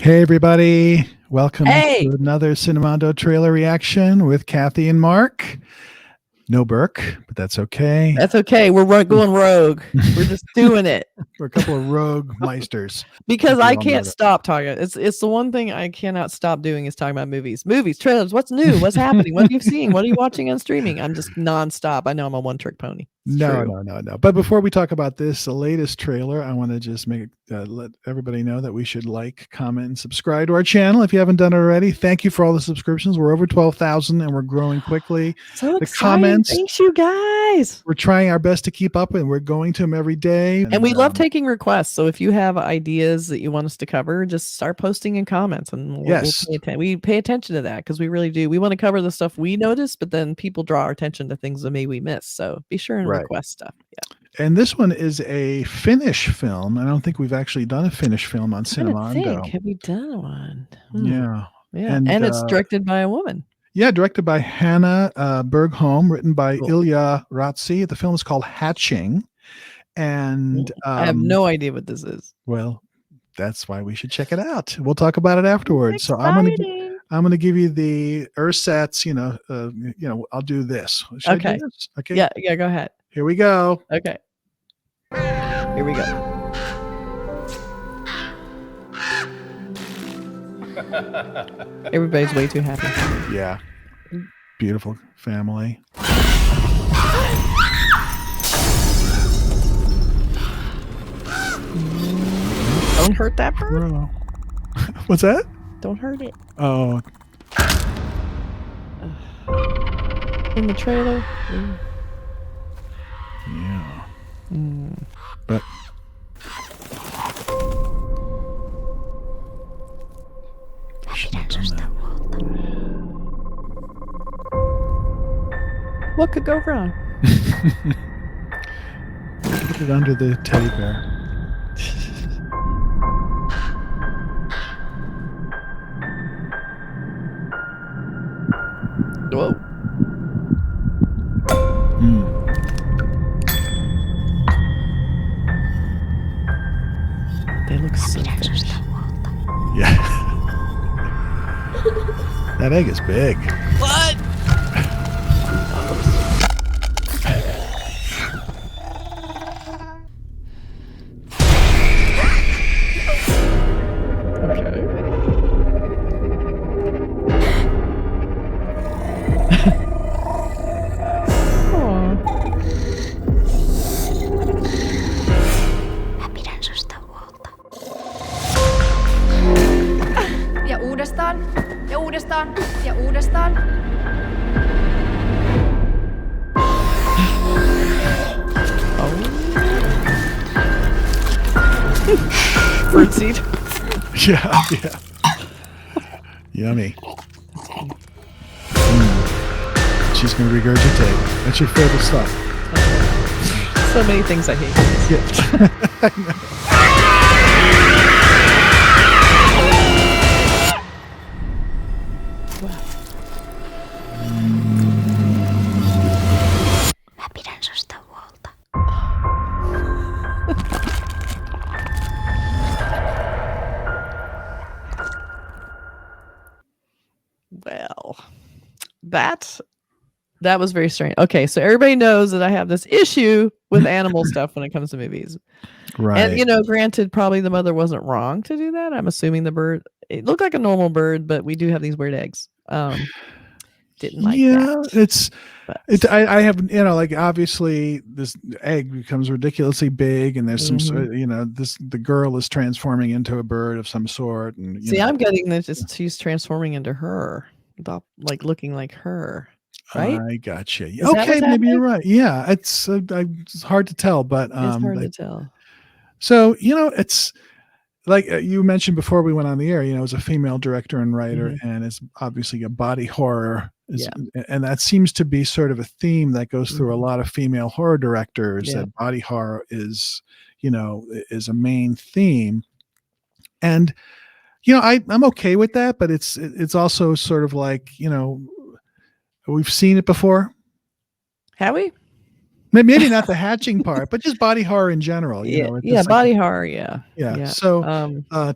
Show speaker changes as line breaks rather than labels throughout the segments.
Hey everybody, welcome
Hey,
to another Cinemando trailer reaction with Kathy and Mark. No Burke, but that's okay.
that's okay. Going rogue. We're just doing it
We're a couple of rogue meisters.
because
We
I
all know
can't
that.
stop talking. It's the one thing I cannot stop doing is talking about movies, trailers. What's new? What's happening? What have you seen? What are you watching on streaming? I'm just nonstop. I know I'm a one-trick pony. It's
No.
true.
But before we talk about this, the latest trailer, I want to just let everybody know that we should like, comment, and subscribe to our channel if you haven't done it already. Thank you for all the subscriptions. We're over 12,000 and we're growing quickly.
So
The
exciting.
comments,
Thanks, you guys.
we're trying our best to keep up, and we're going to them every day.
And we love taking requests. So if you have ideas that you want us to cover, just start posting in comments, and
Yes.
we pay attention to that because we really do. We want to cover the stuff we notice, but then people draw our attention to things that maybe we miss. So be sure and request stuff. Yeah.
And this one is a Finnish film. I don't think we've actually done a Finnish film on Cinemando.
Have we done one?
Yeah.
And it's directed by a woman.
Yeah, directed by Hannah Bergholm, written by Ilya Ratzi. The film is called Hatching. And
I have no idea what this is.
Well, that's why we should check it out. We'll talk about it afterwards. So I'm gonna give you the ersatz. I'll do this. Should I do this? Okay.
Yeah. Go ahead.
Here we go.
Okay. Here we go. Everybody's way too happy.
Yeah. Beautiful family.
Don't hurt that bird.
What's that?
Don't hurt it.
Oh.
In the trailer.
Yeah. But
what could go wrong?
Put it under the teddy bear.
Whoa. They look so finished.
Yeah. That egg is big.
What?
Ja uudestaan, ja uudestaan.
Fruit seed.
Yeah. Yummy. She's gonna regurgitate. That's your favorite stuff.
So many things I hate.
Yeah. I know.
Well, that was very strange. Okay, so everybody knows that I have this issue with animal stuff when it comes to movies.
Right.
And granted, probably the mother wasn't wrong to do that. I'm assuming the bird, it looked like a normal bird, but we do have these weird eggs. Didn't like that.
I have, like, obviously this egg becomes ridiculously big, and there's some, the girl is transforming into a bird of some sort. And
I'm getting that she's transforming into her, like looking like her. Right?
I gotcha. Okay, maybe you're right. Yeah, it's hard to tell, but
it's hard to tell.
So it's like you mentioned before we went on the air. It's a female director and writer, and it's obviously a body horror. And that seems to be sort of a theme that goes through a lot of female horror directors. That body horror is a main theme, and I'm okay with that. But it's also sort of like we've seen it before.
Have we?
Maybe not the hatching part, but just body horror in general. You
Yeah,
know, it's
yeah,
just like
body horror, yeah.
yeah.
Yeah.
So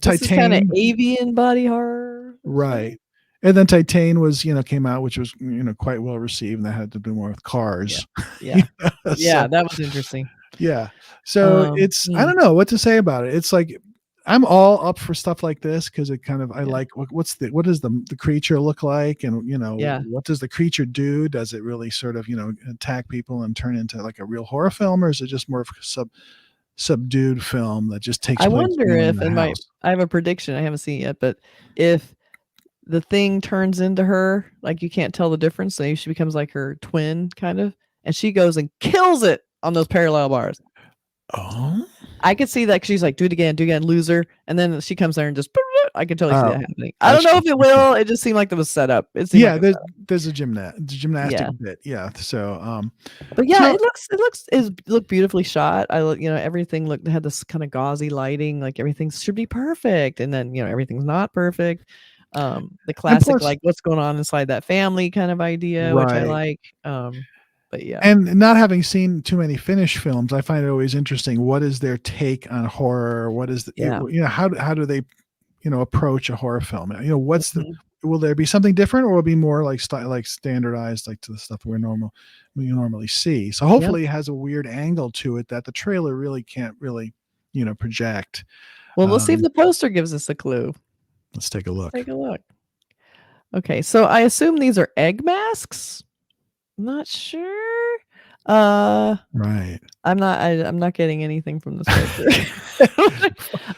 This is kind of
Titan,
avian body horror.
right? And then Titan was came out, which was quite well received, and that had to do more with cars.
Yeah.
So,
Yeah, that was interesting.
yeah. So it's I don't know what to say about it. It's like I'm all up for stuff like this because it kind of I like what does the creature look like, and what does the creature do? Does it really sort of attack people and turn into like a real horror film, or is it just more of a subdued film that just takes
I
place
wonder
in
if
the
in
house?
I have a prediction, I haven't seen it yet, but if the thing turns into her, like you can't tell the difference, so she becomes like her twin kind of, and she goes and kills it on those parallel bars.
Oh,
I could see that 'cause she's like, do it again, loser. And then she comes there and just, I can totally see that happening. I don't know if it will. It just seemed like it was set up. It seemed like
there's a gymnastic bit. Yeah. So,
but yeah, it looked beautifully shot. Everything had this kind of gauzy lighting, like everything should be perfect. And then, everything's not perfect. The classic, like what's going on inside that family kind of idea, which I like. But yeah.
And not having seen too many Finnish films, I find it always interesting. What is their take on horror? What is how do they, approach a horror film? What's will there be something different, or will it be more like standardized, like to the stuff we normally see? So hopefully it has a weird angle to it that the trailer really can't project.
Well, let's see if the poster gives us a clue.
Let's take a look.
Okay, so I assume these are egg masks. I'm not sure.
Right.
I'm not getting anything from this poster.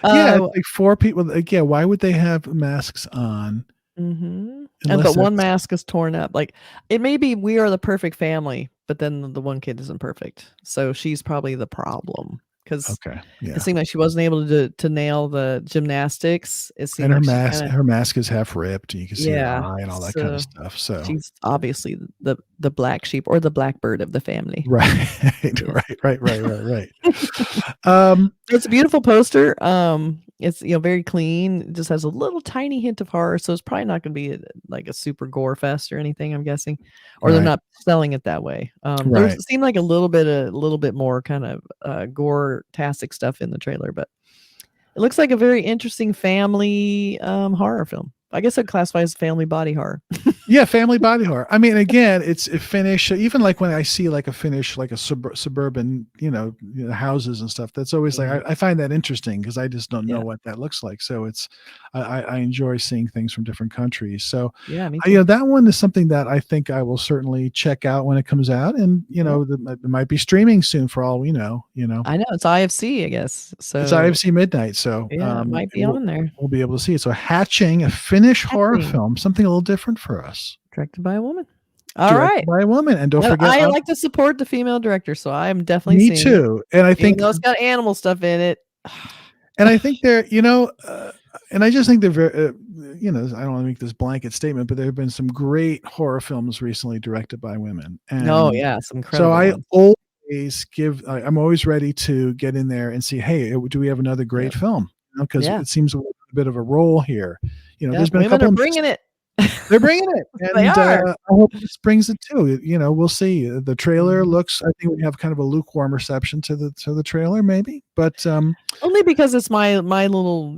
Yeah, it's like 4 people. Like, yeah, why would they have masks on?
But one mask is torn up. Like it may be We Are the Perfect Family, but then the one kid isn't perfect, so she's probably the problem. Because it seemed like she wasn't able to nail the gymnastics. It seemed
and
like
her mask is half ripped, and you can see her eye and all that kind of stuff. So
she's obviously the black sheep or the blackbird of the family.
Right. Right.
It's a beautiful poster. It's very clean. It just has a little tiny hint of horror, so it's probably not going to be like a super gore fest or anything, I'm guessing, or they're not selling it that way. There seemed like a little bit more kind of gore-tastic stuff in the trailer, but it looks like a very interesting family horror film. I guess I'd classify as family body horror.
Yeah, family body horror. I mean, again, it's a Finnish. Even like when I see like a Finnish, like a suburban, houses and stuff. That's always like I find that interesting because I just don't know what that looks like. So it's I enjoy seeing things from different countries. So
yeah, me too.
That one is something that I think I will certainly check out when it comes out, and it might be streaming soon for all we know.
I know it's IFC, I guess. So
it's IFC Midnight. So
yeah, it might be on there.
We'll be able to see it. So Hatching, a Finnish horror film, something a little different for us.
Directed by a woman. All right,
by a woman, and don't forget.
I like to support the female director, so I am definitely.
Me too, and I think
it's got animal stuff in it.
And I think they're, and I just think they're very, I don't want to make this blanket statement, but there have been some great horror films recently directed by women. And
some incredible.
So I
ones.
always I'm always ready to get in there and see, hey, do we have another great film? Because it seems a bit of a role here. There's been a couple of
bringing it.
They're bringing it, and
They are.
I hope this brings it too. We'll see. The trailer looks. I think we have kind of a lukewarm reception to the trailer, maybe, but
only because it's my little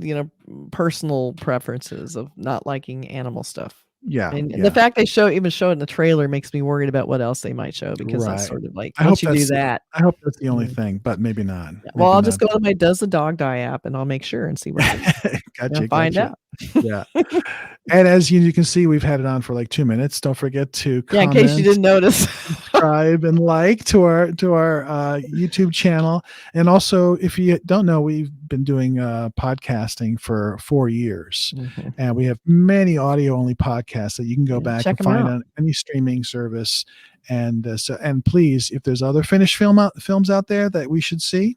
personal preferences of not liking animal stuff.
Yeah,
and the fact they show it in the trailer makes me worried about what else they might show, because that's sort of like once you do that.
I hope that's the only thing, but maybe not.
Yeah. Well, I'll just go to my Does the Dog Die app and I'll make sure and see what find out.
Yeah. And as you can see, we've had it on for like 2 minutes. Don't forget to comment,
in case you didn't notice,
subscribe and like to our YouTube channel. And also, if you don't know, we've been doing podcasting for 4 years, and we have many audio only podcasts that you can go back and find on any streaming service. And and please, if there's other Finnish films out there that we should see,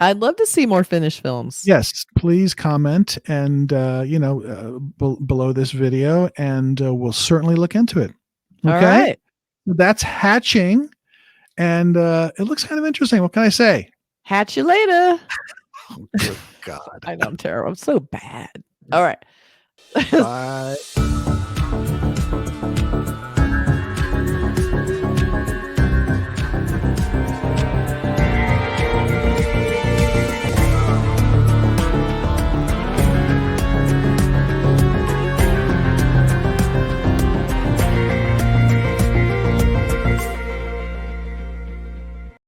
I'd love to see more Finnish films.
Yes, please comment and below this video, and we'll certainly look into it. Okay?
All right.
That's Hatching, and it looks kind of interesting. What can I say?
Hatch you later.
Oh, good God.
I know I'm terrible. I'm so bad. All right.
Bye.